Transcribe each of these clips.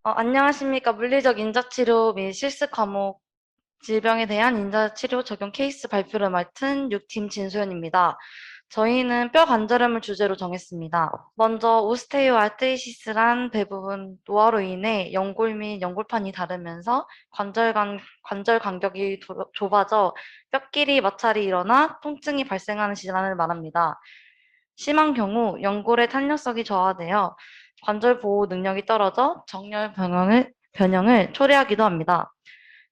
안녕하십니까. 물리적 인자치료 및 실습 과목 질병에 대한 인자치료 적용 케이스 발표를 맡은 6팀 진소연입니다. 저희는 뼈 관절염을 주제로 정했습니다. 먼저 오스테오아트리시스란 대부분 노화로 인해 연골 및 연골판이 닳으면서 관절 간격이 좁아져 뼈끼리 마찰이 일어나 통증이 발생하는 질환을 말합니다. 심한 경우 연골의 탄력성이 저하되어 관절 보호 능력이 떨어져 정렬 변형을 초래하기도 합니다.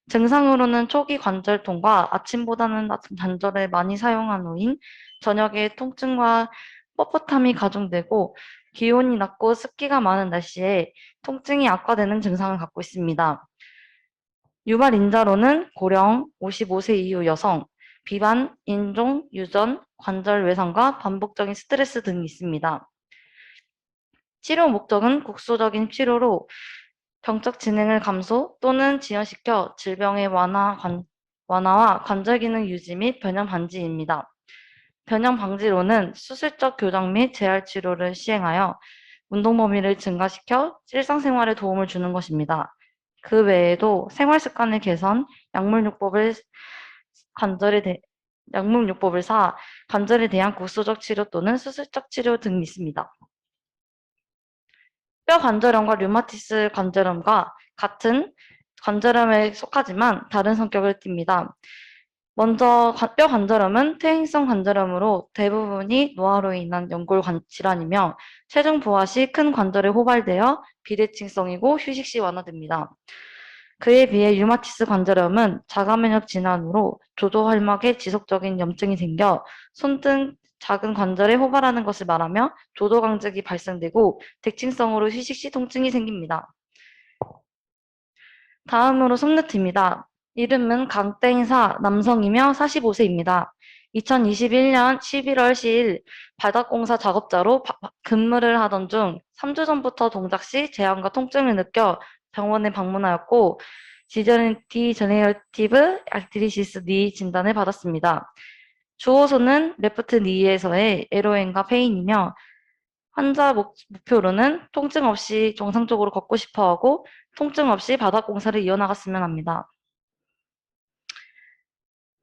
증상으로는 초기 관절통과 아침보다는 낮은 관절을 많이 사용한 후인 저녁에 통증과 뻣뻣함이 가중되고 기온이 낮고 습기가 많은 날씨에 통증이 악화되는 증상을 갖고 있습니다. 유발 인자로는 고령, 55세 이후 여성, 비만, 인종, 유전, 관절 외상과 반복적인 스트레스 등이 있습니다. 치료 목적은 국소적인 치료로 병적 진행을 감소 또는 지연시켜 질병의 완화와 관절 기능 유지 및 변형 방지입니다. 변형 방지로는 수술적 교정 및 재활 치료를 시행하여 운동 범위를 증가시켜 일상생활에 도움을 주는 것입니다. 그 외에도 생활 습관의 개선, 약물요법을 관절에 대, 약물요법을 사 관절에 대한 국소적 치료 또는 수술적 치료 등이 있습니다. 뼈 관절염과 류마티스 관절염과 같은 관절염에 속하지만 다른 성격을 띱니다. 먼저 뼈 관절염은 퇴행성 관절염으로 대부분이 노화로 인한 연골 질환이며 체중 부하 시 큰 관절에 호발되어 비대칭성이고 휴식 시 완화됩니다. 그에 비해 류마티스 관절염은 자가 면역 질환으로 조조혈막에 지속적인 염증이 생겨 손등 작은 관절에 호발하는 것을 말하며 조도강직이 발생되고 대칭성으로 휴식 시 통증이 생깁니다. 다음으로 섭누트입니다. 이름은 강땡사 남성이며 45세입니다. 2021년 11월 10일 바닥공사 작업자로 근무를 하던 중 3주 전부터 동작 시 제한과 통증을 느껴 병원에 방문하였고 디저네이티브 아트리시스 니 진단을 받았습니다. 주호소는 레프트 니에서의 LON과 페인이며 환자 목표로는 통증 없이 정상적으로 걷고 싶어하고 통증 없이 바닥 공사를 이어나갔으면 합니다.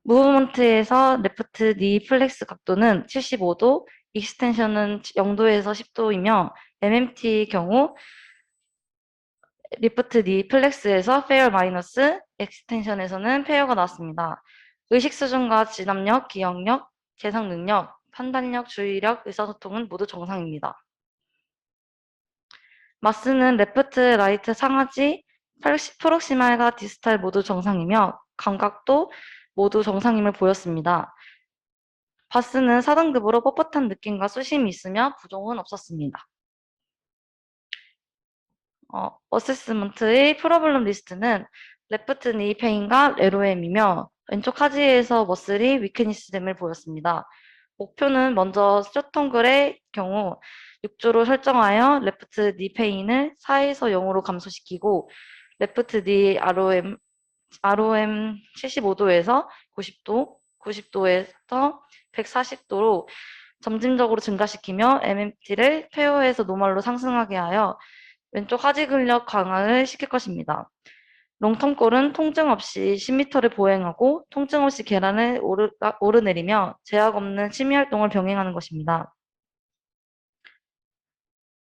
무브먼트에서 레프트 니 플렉스 각도는 75도, 익스텐션은 0도에서 10도이며 MMT의 경우 리프트 니 플렉스에서 페어 마이너스, 익스텐션에서는 페어가 나왔습니다. 의식 수준과 진압력, 기억력, 계산 능력, 판단력, 주의력, 의사소통은 모두 정상입니다. 마스는 레프트, 라이트, 상하지, 프록시말과 디스탈 모두 정상이며 감각도 모두 정상임을 보였습니다. 바스는 4등급으로 뻣뻣한 느낌과 수심이 있으며 부종은 없었습니다. 어세스먼트의 프로블럼 리스트는 레프트 니 페인과 LOM이며 왼쪽 하지에서 머슬이 위크니스됨을 보였습니다. 목표는 먼저 쇼통글의 경우 6주로 설정하여 레프트 니 페인을 4에서 0으로 감소시키고 레프트 니 ROM 75도에서 90도, 90도에서 140도로 점진적으로 증가시키며 MMT를 페어에서 노멀로 상승하게 하여 왼쪽 하지 근력 강화를 시킬 것입니다. 롱텀골은 통증 없이 10m를 보행하고 통증 없이 계단을 오르내리며 제약 없는 취미 활동을 병행하는 것입니다.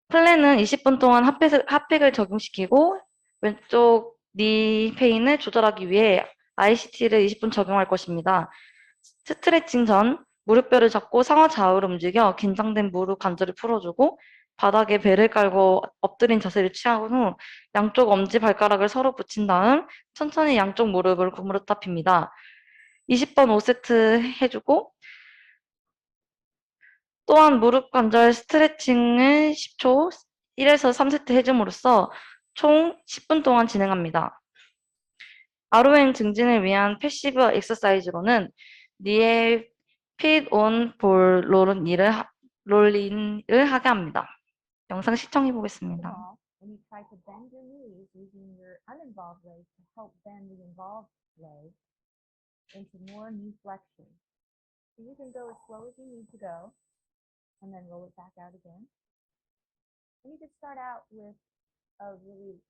플랜은 20분 동안 핫팩을 적용시키고 왼쪽 니 페인을 조절하기 위해 ICT를 20분 적용할 것입니다. 스트레칭 전 무릎뼈를 잡고 상하 좌우로 움직여 긴장된 무릎 관절을 풀어주고 바닥에 배를 깔고 엎드린 자세를 취한 후 양쪽 엄지발가락을 서로 붙인 다음 천천히 양쪽 무릎을 구부렸다 핍니다. 20번 5세트 해주고 또한 무릎 관절 스트레칭을 10초 1에서 3세트 해줌으로써 총 10분 동안 진행합니다. ROM 증진을 위한 패시브 엑서사이즈로는 니의 핏온 볼 롤링을 하게 합니다. 영상 시청해 보겠습니다. And you try to bend your knees using your uninvolved leg to help bend the involved leg into more knee flexion. So you can go as slow as you need to go and then roll it back out again. And you could start out with a really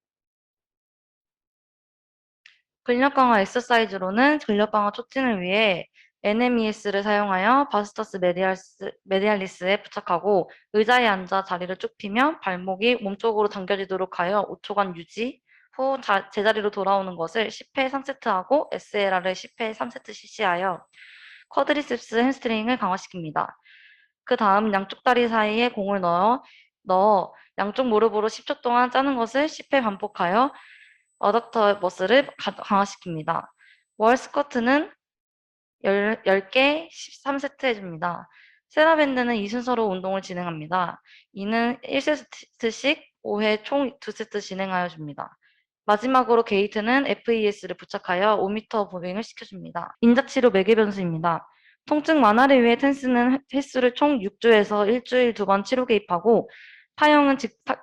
근력 강화 엑서사이즈로는 근력 강화 촉진을 위해 NMES를 사용하여 바스터스 메디알리스에 부착하고 의자에 앉아 다리를 쭉 펴며 발목이 몸쪽으로 당겨지도록 하여 5초간 유지, 후 제자리로 돌아오는 것을 10회 3세트하고 SLR을 10회 3세트 실시하여 쿼드리셉스 햄스트링을 강화시킵니다. 그 다음 양쪽 다리 사이에 공을 넣어 양쪽 무릎으로 10초 동안 짜는 것을 10회 반복하여 어덕터 머슬을 강화시킵니다. 월 스쿼트는 10개 13세트 해줍니다. 세라밴드는 이 순서로 운동을 진행합니다. 이는 1세트씩 5회 총 2세트 진행하여 줍니다. 마지막으로 게이트는 FES를 부착하여 5m 보행을 시켜줍니다. 인자치료 매개 변수입니다. 통증 완화를 위해 텐스는 횟수를 총 6주에서 일주일 2번 치료 개입하고 파형은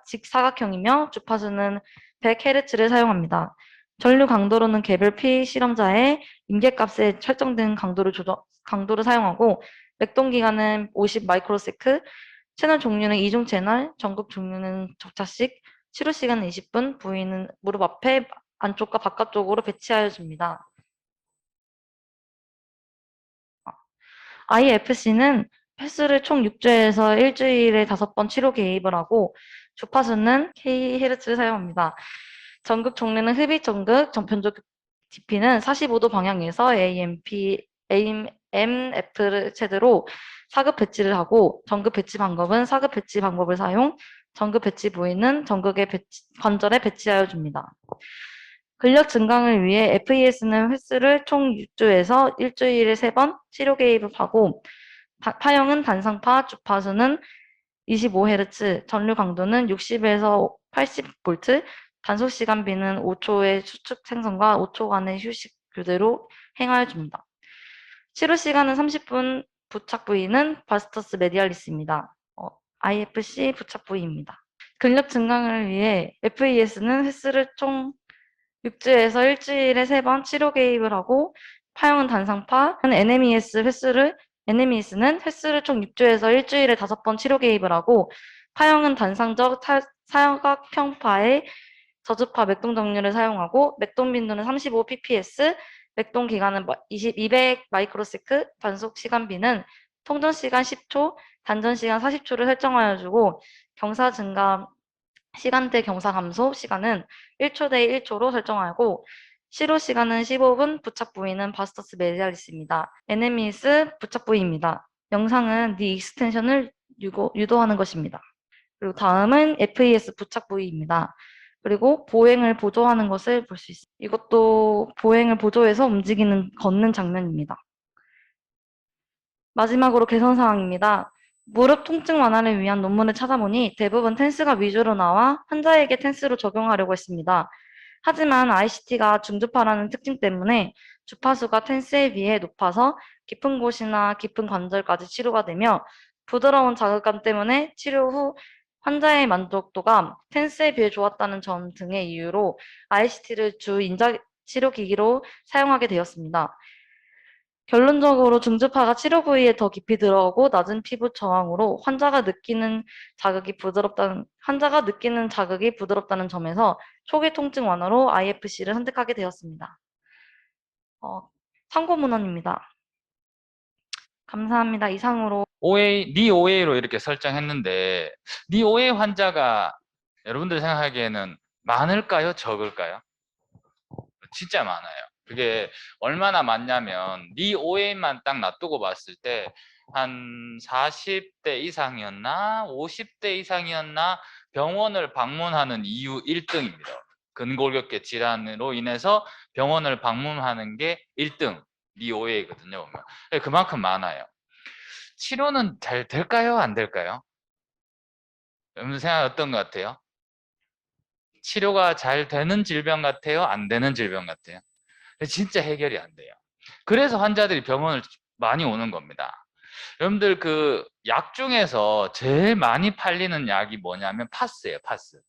직사각형이며 주파수는 100Hz를 사용합니다. 전류 강도로는 개별 피실험자의 임계값에 설정된 강도를 사용하고 맥동 기간은 50 마이크로세크, 채널 종류는 이중 채널, 전극 종류는 적차식, 치료 시간은 20분, 부위는 무릎 앞에 안쪽과 바깥쪽으로 배치하여 줍니다. IFC는 횟수를 총 6주에서 일주일에 5번 치료 개입을 하고 주파수는 K헤르츠를 사용합니다. 전극 종류는 흡입 전극, 변조 DP는 45도 방향에서 AMF 체대로 사급 배치를 하고 전극 배치 방법은 사급 배치 방법을 사용, 전극 배치 부위는 전극의 관절에 배치하여 줍니다. 근력 증강을 위해 FES는 횟수를 총 6주에서 일주일에 3번 치료 개입을 하고 파형은 단상파, 주파수는 25Hz, 전류 강도는 60에서 80V, 단속 시간비는 5초의 수축 생성과 5초간의 휴식 교대로 행하여 줍니다. 치료 시간은 30분, 부착 부위는 바스터스 메디알리스입니다. IFC 부착 부위입니다. 근력 증강을 위해 FES는 횟수를 총 6주에서 일주일에 3번 치료 개입을 하고 파형은 단상파, NMES는 횟수를 총 6주에서 일주일에 5번 치료 개입을 하고 파형은 단상적 사각형파의 저주파 맥동 정류를 사용하고 맥동 빈도는 35 ppс, 맥동 기간은 200 마이크로세크, 단속 시간비는 통전 시간 10초, 단전 시간 40초를 설정하여 주고 경사 증가 시간대 경사 감소 시간은 1초 대 1초로 설정하고 시로 시간은 15분, 부착 부위는 바스터스 메디알리스입니다. NMES 부착 부위입니다. 영상은 니 익스텐션을 유도하는 것입니다. 그리고 다음은 FES 부착 부위입니다. 그리고 보행을 보조하는 것을 볼 수 있습니다. 이것도 보행을 보조해서 걷는 장면입니다. 마지막으로 개선 사항입니다. 무릎 통증 완화를 위한 논문을 찾아보니 대부분 텐스가 위주로 나와 환자에게 텐스로 적용하려고 했습니다. 하지만 ICT가 중주파라는 특징 때문에 주파수가 텐스에 비해 높아서 깊은 곳이나 깊은 관절까지 치료가 되며 부드러운 자극감 때문에 치료 후 환자의 만족도가 텐스에 비해 좋았다는 점 등의 이유로 ICT를 주 인자 치료 기기로 사용하게 되었습니다. 결론적으로 중주파가 치료 부위에 더 깊이 들어가고 낮은 피부 저항으로 환자가 느끼는 자극이 부드럽다는 점에서 초기 통증 완화로 IFC를 선택하게 되었습니다. 참고 문헌입니다. 감사합니다. 이상으로 니 OA로 이렇게 설정했는데 니 OA 환자가 여러분들이 생각하기에는 많을까요? 적을까요? 진짜 많아요. 그게 얼마나 많냐면 니 OA만 딱 놔두고 봤을 때 한 40대 이상이었나 50대 이상이었나 병원을 방문하는 이유 1등입니다. 근골격계 질환으로 인해서 병원을 방문하는 게 1등 니 OA거든요. 보면. 그만큼 많아요. 치료는 잘 될까요? 안 될까요? 여러분 생각 어떤 것 같아요? 치료가 잘 되는 질병 같아요? 안 되는 질병 같아요? 진짜 해결이 안 돼요. 그래서 환자들이 병원을 많이 오는 겁니다. 여러분들 그 약 중에서 제일 많이 팔리는 약이 뭐냐면 파스예요, 파스.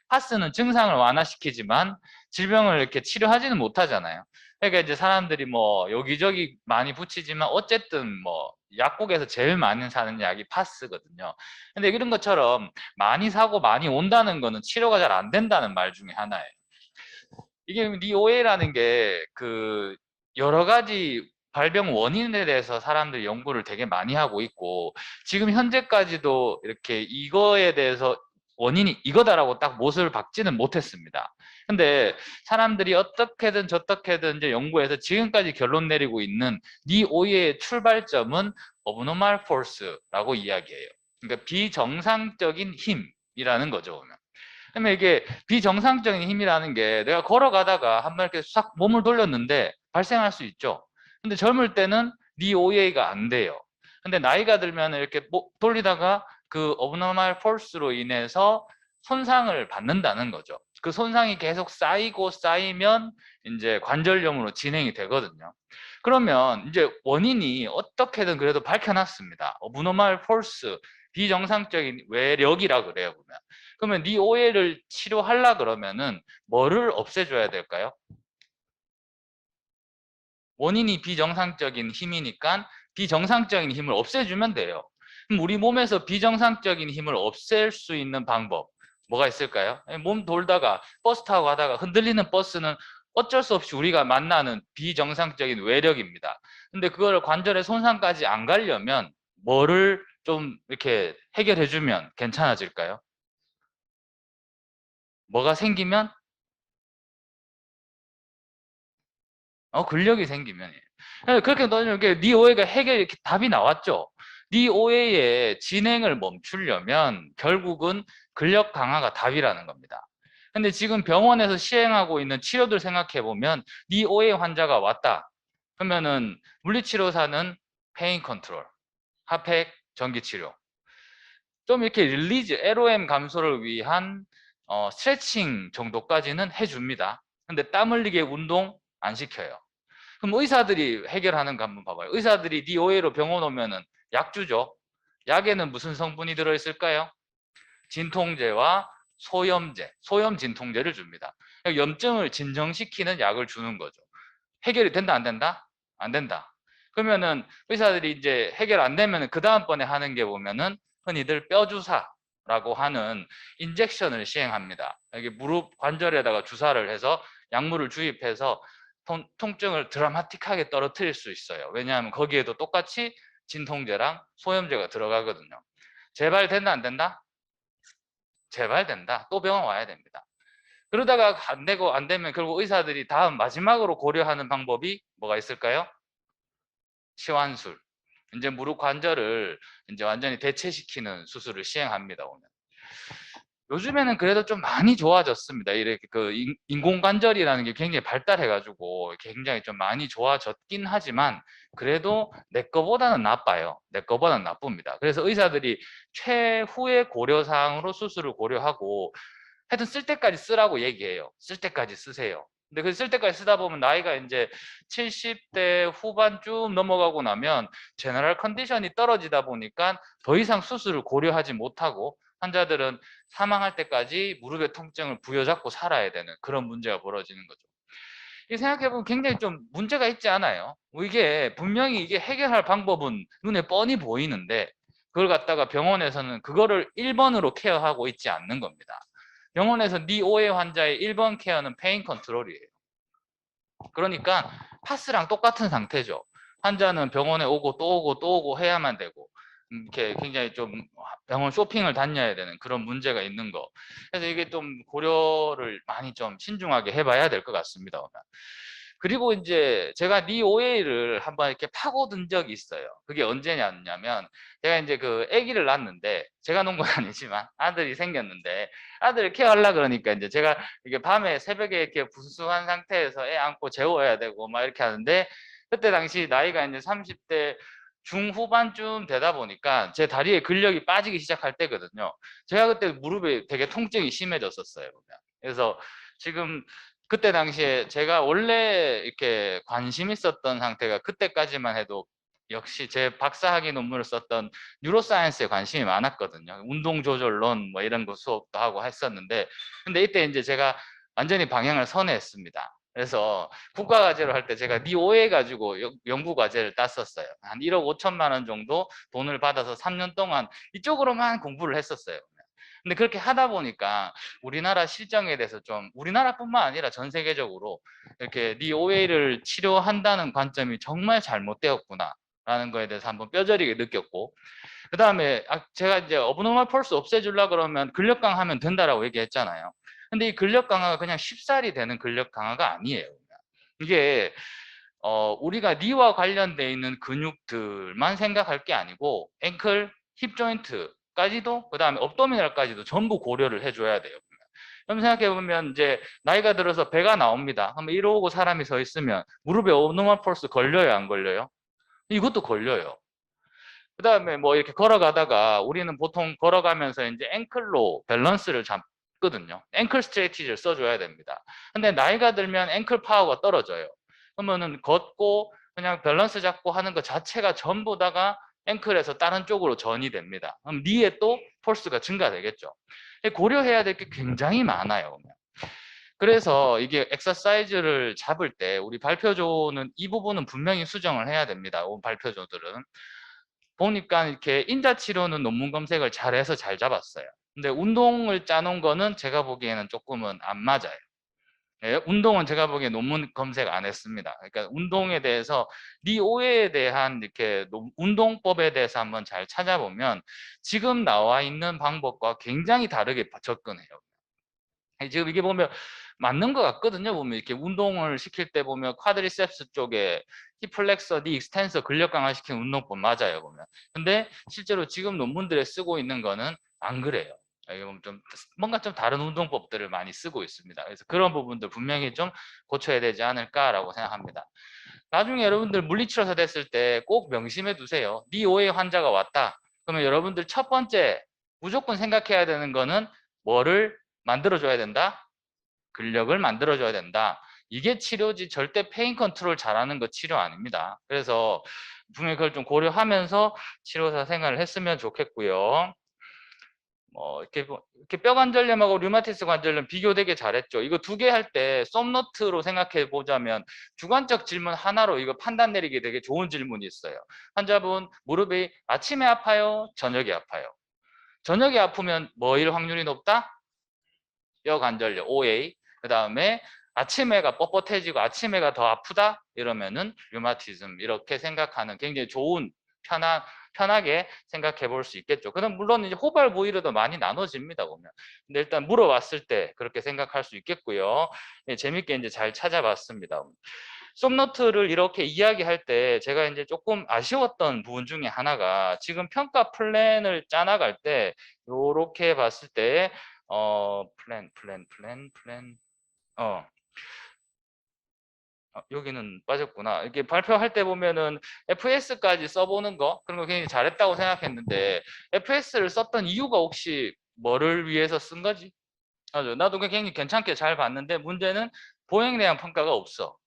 파스는 증상을 완화시키지만 질병을 이렇게 치료하지는 못하잖아요. 그러니까 이제 사람들이 뭐 여기저기 많이 붙이지만 어쨌든 뭐 약국에서 제일 많이 사는 약이 파스거든요. 근데 이런 것처럼 많이 사고 많이 온다는 거는 치료가 잘 안 된다는 말 중에 하나예요. 이게 니 오해라는 게 그 여러 가지 발병 원인에 대해서 사람들이 연구를 되게 많이 하고 있고 지금 현재까지도 이렇게 이거에 대해서 원인이 이거다라고 딱 못을 박지는 못했습니다. 근데 사람들이 어떻게든 저떻게든 이제 연구해서 지금까지 결론 내리고 있는 니 오해의 출발점은 abnormal force라고 이야기해요. 그러니까 비정상적인 힘이라는 거죠. 보면. 그러면 이게 비정상적인 힘이라는 게 내가 걸어가다가 한번 이렇게 싹 몸을 돌렸는데 발생할 수 있죠. 근데 젊을 때는 니 OEA가 안 돼요. 근데 나이가 들면 이렇게 돌리다가 그 abnormal force로 인해서 손상을 받는다는 거죠. 그 손상이 계속 쌓이고 쌓이면 이제 관절염으로 진행이 되거든요. 그러면 이제 원인이 어떻게든 그래도 밝혀놨습니다. abnormal force, 비정상적인 외력이라 그래요, 보면. 그러면 네 오해를 치료하려 그러면은 뭐를 없애줘야 될까요? 원인이 비정상적인 힘이니까 비정상적인 힘을 없애주면 돼요. 그럼 우리 몸에서 비정상적인 힘을 없앨 수 있는 방법 뭐가 있을까요? 몸 돌다가 버스 타고 가다가 흔들리는 버스는 어쩔 수 없이 우리가 만나는 비정상적인 외력입니다. 근데 그걸 관절에 손상까지 안 가려면 뭐를 좀 이렇게 해결해주면 괜찮아질까요? 뭐가 생기면 근력이 생기면. 그렇게 넣으면 네 오해가 해결 이렇게 답이 나왔죠. 네 오해의 진행을 멈추려면 결국은 근력 강화가 답이라는 겁니다. 근데 지금 병원에서 시행하고 있는 치료들 생각해 보면 네 오해 환자가 왔다. 그러면은 물리치료사는 페인 컨트롤, 핫팩, 전기치료. 좀 이렇게 릴리즈, LOM 감소를 위한 스트레칭 정도까지는 해줍니다. 근데 땀 흘리게 운동 안 시켜요. 그럼 의사들이 해결하는 거 한번 봐봐요. 의사들이 네 오해로 병원 오면은 약 주죠. 약에는 무슨 성분이 들어있을까요? 진통제와 소염제, 소염 진통제를 줍니다. 염증을 진정시키는 약을 주는 거죠. 해결이 된다, 안 된다? 안 된다. 그러면은 의사들이 이제 해결 안 되면은 그 다음번에 하는 게 보면은 흔히들 뼈주사라고 하는 인젝션을 시행합니다. 여기 무릎 관절에다가 주사를 해서 약물을 주입해서 통증을 드라마틱하게 떨어뜨릴 수 있어요. 왜냐하면 거기에도 똑같이 진통제랑 소염제가 들어가거든요. 재발 된다, 안 된다? 재발 된다. 또 병원 와야 됩니다. 그러다가 안 되고 안 되면 결국 의사들이 다음 마지막으로 고려하는 방법이 뭐가 있을까요? 치환술. 이제 무릎 관절을 이제 완전히 대체시키는 수술을 시행합니다. 오늘. 요즘에는 그래도 좀 많이 좋아졌습니다. 이렇게 그 인공관절이라는 게 굉장히 발달해가지고 굉장히 좀 많이 좋아졌긴 하지만 그래도 내 거보다는 나빠요. 내 거보다는 나쁩니다. 그래서 의사들이 최후의 고려사항으로 수술을 고려하고 하여튼 쓸 때까지 쓰라고 얘기해요. 쓸 때까지 쓰세요. 근데 그 쓸 때까지 쓰다 보면 나이가 이제 70대 후반쯤 넘어가고 나면 제너럴 컨디션이 떨어지다 보니까 더 이상 수술을 고려하지 못하고 환자들은 사망할 때까지 무릎의 통증을 부여잡고 살아야 되는 그런 문제가 벌어지는 거죠. 이게 생각해보면 굉장히 좀 문제가 있지 않아요? 이게 분명히 이게 해결할 방법은 눈에 뻔히 보이는데 그걸 갖다가 병원에서는 그거를 1번으로 케어하고 있지 않는 겁니다. 병원에서 니 오해 환자의 1번 케어는 페인 컨트롤이에요. 그러니까 파스랑 똑같은 상태죠. 환자는 병원에 오고 또 오고 또 오고 해야만 되고 이렇게 굉장히 좀 병원 쇼핑을 다녀야 되는 그런 문제가 있는 거. 그래서 이게 좀 고려를 많이 좀 신중하게 해봐야 될 것 같습니다. 그리고 이제 제가 니 오해를 한번 이렇게 파고든 적이 있어요. 그게 언제냐면 제가 이제 그 아기를 낳았는데 제가 놓은 건 아니지만 아들이 생겼는데 아들을 케어하려 그러니까 이제 제가 이게 밤에 새벽에 이렇게 부수한 상태에서 애 안고 재워야 되고 막 이렇게 하는데 그때 당시 나이가 이제 30대 중후반쯤 되다 보니까 제 다리에 근력이 빠지기 시작할 때거든요. 제가 그때 무릎에 되게 통증이 심해졌었어요. 그래서 지금 그때 당시에 제가 원래 이렇게 관심 있었던 상태가 그때까지만 해도 역시 제 박사학위 논문을 썼던 뉴로사이언스에 관심이 많았거든요. 운동조절론 뭐 이런 거 수업도 하고 했었는데 근데 이때 이제 제가 완전히 방향을 선회했습니다. 그래서 국가과제로 할 때 제가 니 오해 가지고 연구과제를 땄었어요. 한 1억 5천만 원 정도 돈을 받아서 3년 동안 이쪽으로만 공부를 했었어요. 근데 그렇게 하다 보니까 우리나라 실정에 대해서 좀 우리나라뿐만 아니라 전 세계적으로 이렇게 니 OA를 치료한다는 관점이 정말 잘못되었구나 라는 거에 대해서 한번 뼈저리게 느꼈고, 그 다음에 제가 이제 어브노멀 펄스 없애주려 그러면 근력 강화하면 된다라고 얘기했잖아요. 근데 이 근력 강화가 그냥 쉽사리 되는 근력 강화가 아니에요. 이게 우리가 니와 관련돼 있는 근육들만 생각할 게 아니고 앵클, 힙 조인트까지도, 그 다음에 업도미널까지도 전부 고려를 해줘야 돼요. 그럼 생각해보면 이제 나이가 들어서 배가 나옵니다. 그러면 이러고 사람이 서 있으면 무릎에 어브노멀 펄스 걸려요, 안 걸려요? 이것도 걸려요. 그 다음에 뭐 이렇게 걸어가다가 우리는 보통 걸어가면서 이제 앵클로 밸런스를 잡거든요. 앵클 스트레이티지를 써줘야 됩니다. 근데 나이가 들면 앵클 파워가 떨어져요. 그러면은 걷고 그냥 밸런스 잡고 하는 것 자체가 전부 다가 앵클에서 다른 쪽으로 전이 됩니다. 그럼 니에 또 폴스가 증가되겠죠. 고려해야 될 게 굉장히 많아요. 그래서 이게 엑서사이즈를 잡을 때 우리 발표조는 이 부분은 분명히 수정을 해야 됩니다. 발표조들은. 보니까 이렇게 인자치료는 논문 검색을 잘해서 잘 잡았어요. 근데 운동을 짜놓은 거는 제가 보기에는 조금은 안 맞아요. 예, 운동은 제가 보기에 논문 검색 안 했습니다. 그러니까 운동에 대해서 니 오해에 대한 이렇게 운동법에 대해서 한번 잘 찾아보면 지금 나와 있는 방법과 굉장히 다르게 접근해요. 지금 이게 보면 맞는 것 같거든요. 보면 이렇게 운동을 시킬 때 보면 쿼드리셉스 쪽에 힙플렉서, 니 익스텐서 근력 강화시키는 운동법 맞아요. 보면. 근데 실제로 지금 논문들에 쓰고 있는 거는 안 그래요. 여기 보면 좀 뭔가 좀 다른 운동법들을 많이 쓰고 있습니다. 그래서 그런 부분들 분명히 좀 고쳐야 되지 않을까라고 생각합니다. 나중에 여러분들 물리치료사 됐을 때 꼭 명심해 두세요. 니 오해 환자가 왔다. 그러면 여러분들 첫 번째 무조건 생각해야 되는 거는 뭐를 만들어줘야 된다? 근력을 만들어줘야 된다. 이게 치료지 절대 페인 컨트롤 잘하는 거 치료 아닙니다. 그래서 분명히 그걸 좀 고려하면서 치료사 생활을 했으면 좋겠고요. 이렇게 뼈 관절염하고 류마티스 관절염 비교되게 잘했죠. 이거 두 개 할 때 썸노트로 생각해 보자면 주관적 질문 하나로 이거 판단 내리기 되게 좋은 질문이 있어요. 환자분 무릎이 아침에 아파요? 저녁에 아파요? 저녁에 아프면 뭐일 확률이 높다? 뼈 관절염 OA. 그 다음에 아침에가 뻣뻣해지고 아침에가 더 아프다 이러면은 류마티즘, 이렇게 생각하는 굉장히 좋은 편하게 생각해 볼 수 있겠죠. 그럼 물론 이제 호발 부위로도 많이 나눠집니다 보면. 근데 일단 물어봤을 때 그렇게 생각할 수 있겠고요. 예, 재밌게 이제 잘 찾아봤습니다. 썸노트를 이렇게 이야기할 때 제가 이제 조금 아쉬웠던 부분 중에 하나가, 지금 평가 플랜을 짜나갈 때 요렇게 봤을 때 플랜. 여기는 빠졌구나. 이렇게 발표할 때 보면은 FS까지 써보는 거, 그런 거 굉장히 잘했다고 생각했는데, FS를 썼던 이유가 혹시 뭐를 위해서 쓴 거지? 맞아. 나도 굉장히 괜찮게 잘 봤는데, 문제는 보행에 대한 평가가 없어.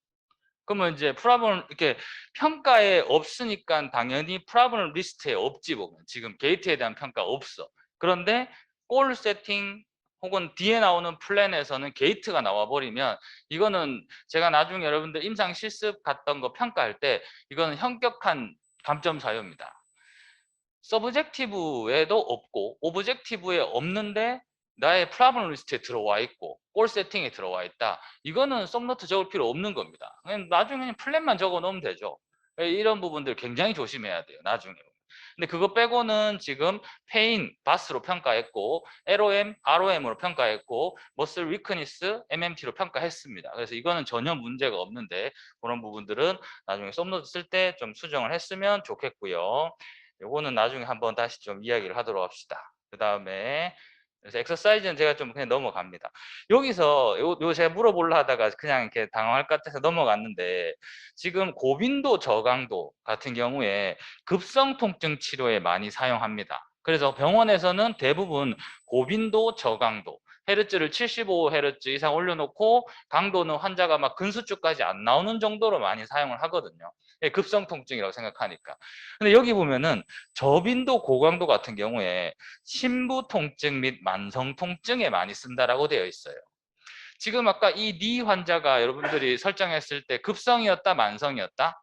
그러면 이제 프라블, 이렇게 평가에 없으니까 당연히 프라블 리스트에 없지 보면. 지금 게이트에 대한 평가 없어. 그런데 골 세팅 혹은 뒤에 나오는 플랜에서는 게이트가 나와 버리면, 이거는 제가 나중에 여러분들 임상 실습 갔던 거 평가할 때 이거는 현격한 감점 사유입니다. 서브젝티브에도 없고 오브젝티브에 없는데 나의 프라블럼 리스트에 들어와 있고 골 세팅에 들어와 있다. 이거는 썸노트 적을 필요 없는 겁니다. 그냥 나중에 플랜만 적어 놓으면 되죠. 이런 부분들 굉장히 조심해야 돼요. 나중에. 근데 그거 빼고는 지금 페인, 바스로 평가했고 LOM, ROM으로 평가했고 머슬 위크니스, MMT로 평가했습니다. 그래서 이거는 전혀 문제가 없는데 그런 부분들은 나중에 썸노트 쓸 때 좀 수정을 했으면 좋겠고요. 요거는 나중에 한번 다시 좀 이야기를 하도록 합시다. 그 다음에 그래서 엑서사이즈는 제가 좀 그냥 넘어갑니다. 여기서 요 제가 물어보려 하다가 그냥 이렇게 당황할 것 같아서 넘어갔는데, 지금 고빈도 저강도 같은 경우에 급성 통증 치료에 많이 사용합니다. 그래서 병원에서는 대부분 고빈도 저강도 헤르츠를 75헤르츠 이상 올려놓고 강도는 환자가 막 근수축까지 안 나오는 정도로 많이 사용을 하거든요. 급성 통증이라고 생각하니까. 근데 여기 보면은 저빈도 고강도 같은 경우에 심부 통증 및 만성 통증에 많이 쓴다라고 되어 있어요. 지금 아까 이 니 환자가 여러분들이 설정했을 때 급성이었다, 만성이었다?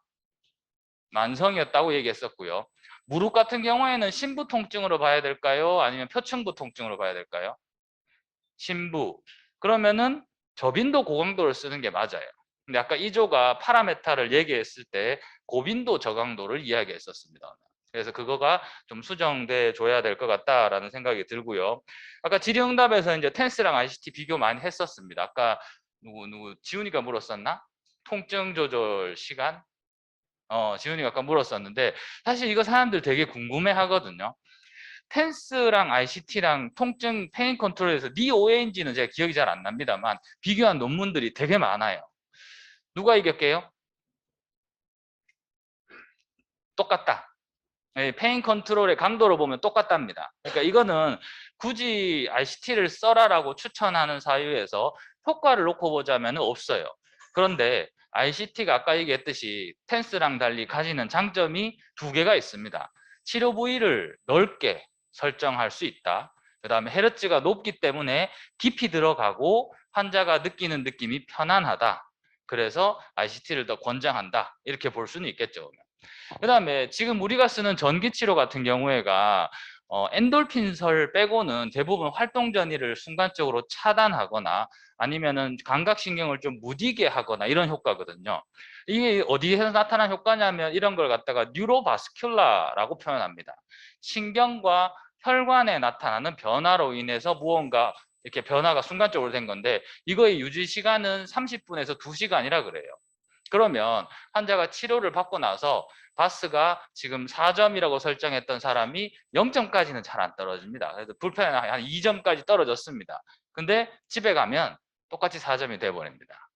만성이었다고 얘기했었고요. 무릎 같은 경우에는 심부 통증으로 봐야 될까요? 아니면 표층부 통증으로 봐야 될까요? 심부. 그러면은 저빈도 고강도를 쓰는 게 맞아요. 근데 아까 이조가 파라메타를 얘기했을 때 고빈도 저강도를 이야기했었습니다. 그래서 그거가 좀 수정돼 줘야 될 것 같다라는 생각이 들고요. 아까 질의응답에서 이제 텐스랑 ICT 비교 많이 했었습니다. 아까 누구 지훈이가 물었었나? 통증 조절 시간? 지훈이가 아까 물었었는데 사실 이거 사람들 되게 궁금해 하거든요. 텐스랑 ICT랑 통증 페인 컨트롤에서 DOA인지는 제가 기억이 잘 안 납니다만 비교한 논문들이 되게 많아요. 누가 이겼게요? 똑같다. 페인 컨트롤의 강도로 보면 똑같답니다. 그러니까 이거는 굳이 ICT를 써라라고 추천하는 사유에서 효과를 놓고 보자면 없어요. 그런데 ICT가 아까 얘기했듯이 텐스랑 달리 가지는 장점이 두 개가 있습니다. 치료 부위를 넓게 설정할 수 있다. 그 다음에 헤르츠가 높기 때문에 깊이 들어가고 환자가 느끼는 느낌이 편안하다. 그래서 ICT를 더 권장한다. 이렇게 볼 수는 있겠죠. 그 다음에 지금 우리가 쓰는 전기치료 같은 경우에가 엔돌핀설 빼고는 대부분 활동 전이를 순간적으로 차단하거나 아니면은 감각신경을 좀 무디게 하거나 이런 효과거든요. 이게 어디에서 나타난 효과냐면 이런 걸 갖다가 뉴로바스큘라라고 표현합니다. 신경과 혈관에 나타나는 변화로 인해서 무언가 이렇게 변화가 순간적으로 된 건데 이거의 유지 시간은 30분에서 2시간이라 그래요. 그러면 환자가 치료를 받고 나서 바스가 지금 4점이라고 설정했던 사람이 0점까지는 잘 안 떨어집니다. 그래서 불편한 한 2점까지 떨어졌습니다. 근데 집에 가면 똑같이 4점이 돼버립니다.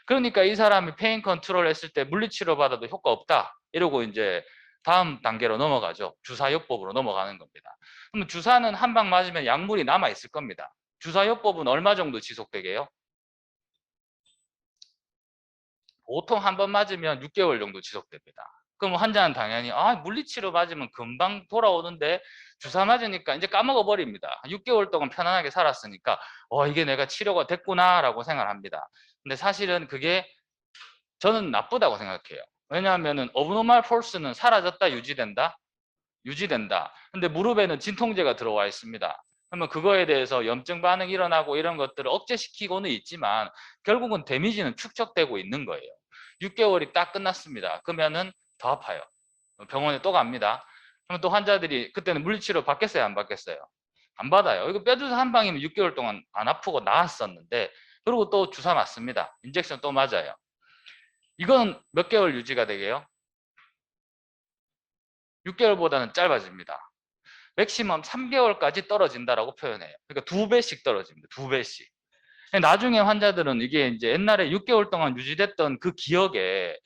그러니까 이 사람이 페인 컨트롤 했을 때 물리치료 받아도 효과 없다. 이러고 이제 다음 단계로 넘어가죠. 주사요법으로 넘어가는 겁니다. 그러면 주사는 한 방 맞으면 약물이 남아 있을 겁니다. 주사요법은 얼마 정도 지속되게요? 보통 한 번 맞으면 6개월 정도 지속됩니다. 그럼 환자는 당연히 물리치료 맞으면 금방 돌아오는데 주사 맞으니까 이제 까먹어 버립니다. 6개월 동안 편안하게 살았으니까 이게 내가 치료가 됐구나라고 생각합니다. 근데 사실은 그게 저는 나쁘다고 생각해요. 왜냐하면 어브노멀 폴스는 사라졌다 유지된다? 유지된다. 근데 무릎에는 진통제가 들어와 있습니다. 그러면 그거에 대해서 염증 반응이 일어나고 이런 것들을 억제시키고는 있지만 결국은 데미지는 축적되고 있는 거예요. 6개월이 딱 끝났습니다. 그러면은 더 아파요. 병원에 또 갑니다. 그러면 또 환자들이 그때는 물리치료 받겠어요? 안 받겠어요? 안 받아요. 이거 뼈주사 한 방이면 6개월 동안 안 아프고 나았었는데 그리고 또 주사 맞습니다. 인젝션 또 맞아요. 이건 몇 개월 유지가 되게요? 6개월보다는 짧아집니다. 맥시멈 3개월까지 떨어진다라고 표현해요. 그러니까 2배씩 떨어집니다. 2배씩. 나중에 환자들은 이게 이제 옛날에 6개월 동안 유지됐던 그 기억에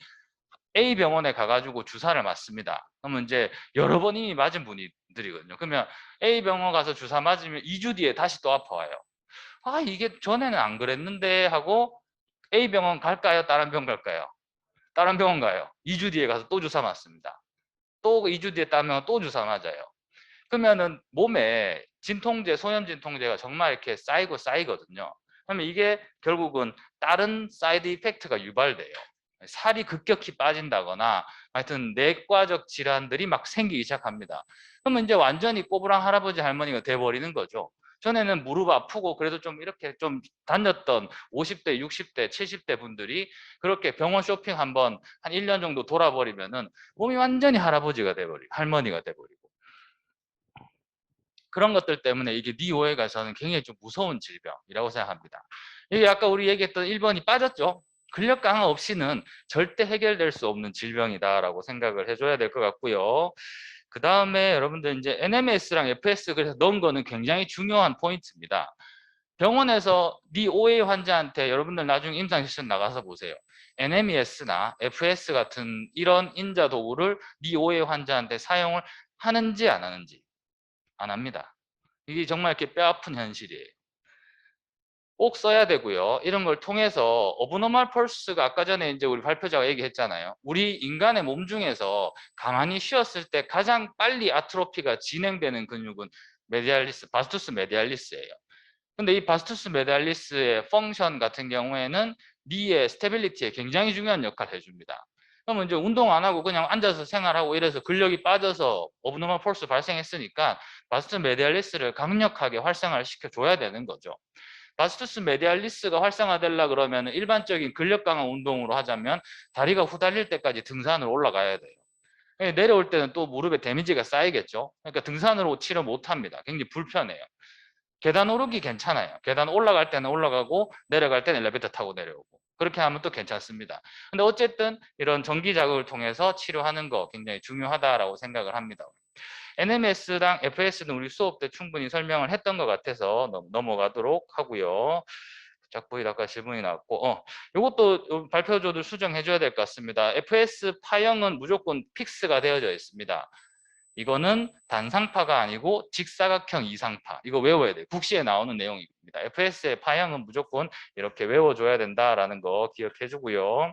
A 병원에 가가지고 주사를 맞습니다. 그러면 이제 여러 번 이미 맞은 분들이거든요. 그러면 A 병원 가서 주사 맞으면 2주 뒤에 다시 또 아파요. 이게 전에는 안 그랬는데 하고 A 병원 갈까요? 다른 병원 갈까요? 다른 병원 가요. 2주 뒤에 가서 또 주사 맞습니다. 또 2주 뒤에 따면 또 주사 맞아요. 그러면은 몸에 진통제, 소염 진통제가 정말 이렇게 쌓이거든요. 그러면 이게 결국은 다른 사이드 이펙트가 유발돼요. 살이 급격히 빠진다거나 하여튼 내과적 질환들이 막 생기기 시작합니다. 그러면 이제 완전히 꼬부랑 할아버지 할머니가 돼버리는 거죠. 전에는 무릎 아프고 그래도 좀 이렇게 좀 다녔던 50대, 60대, 70대 분들이 그렇게 병원 쇼핑 한번 한 1년 정도 돌아버리면은 몸이 완전히 할아버지가 돼버리고 할머니가 돼버리고 그런 것들 때문에 이게 DOA가 저는 굉장히 좀 무서운 질병이라고 생각합니다. 이게 아까 우리 얘기했던 1번이 빠졌죠. 근력 강화 없이는 절대 해결될 수 없는 질병이다라고 생각을 해줘야 될 것 같고요. 그 다음에 여러분들 이제 NMS랑 FS 그래서 넣은 거는 굉장히 중요한 포인트입니다. 병원에서 DOA 환자한테 여러분들 나중에 임상실습 나가서 보세요. NMES나 FS 같은 이런 인자 도구를 DOA 환자한테 사용을 하는지 안 하는지 안 합니다. 이게 정말 이렇게 뼈아픈 현실이에요. 꼭 써야 되고요. 이런 걸 통해서 어브노멀 펄스가 아까 전에 이제 우리 발표자가 얘기했잖아요. 우리 인간의 몸 중에서 가만히 쉬었을 때 가장 빨리 아트로피가 진행되는 근육은 메디알리스, 바스투스 메디알리스예요. 근데 이 바스투스 메디알리스의 펑션 같은 경우에는 니의 스테빌리티에 굉장히 중요한 역할을 해줍니다. 그러면 이제 운동 안 하고 그냥 앉아서 생활하고 이래서 근력이 빠져서 오브노멀 폴스 발생했으니까 바스투스 메디알리스를 강력하게 활성화를 시켜줘야 되는 거죠. 바스투스 메디알리스가 활성화되려 그러면 일반적인 근력 강화 운동으로 하자면 다리가 후달릴 때까지 등산을 올라가야 돼요. 내려올 때는 또 무릎에 데미지가 쌓이겠죠. 그러니까 등산으로 치료 못 합니다. 굉장히 불편해요. 계단 오르기 괜찮아요. 계단 올라갈 때는 올라가고 내려갈 때는 엘리베이터 타고 내려오고 그렇게 하면 또 괜찮습니다. 근데 어쨌든 이런 전기 자극을 통해서 치료하는 거 굉장히 중요하다라고 생각을 합니다. NMS랑 FS는 우리 수업 때 충분히 설명을 했던 것 같아서 넘어가도록 하고요. 자꾸 아까 질문이 나왔고, 이것도 발표조들 수정해 줘야 될 것 같습니다. FS 파형은 무조건 픽스가 되어져 있습니다. 이거는 단상파가 아니고 직사각형 이상파. 이거 외워야 돼요. 국시에 나오는 내용입니다. FS의 파형은 무조건 이렇게 외워줘야 된다라는 거 기억해 주고요.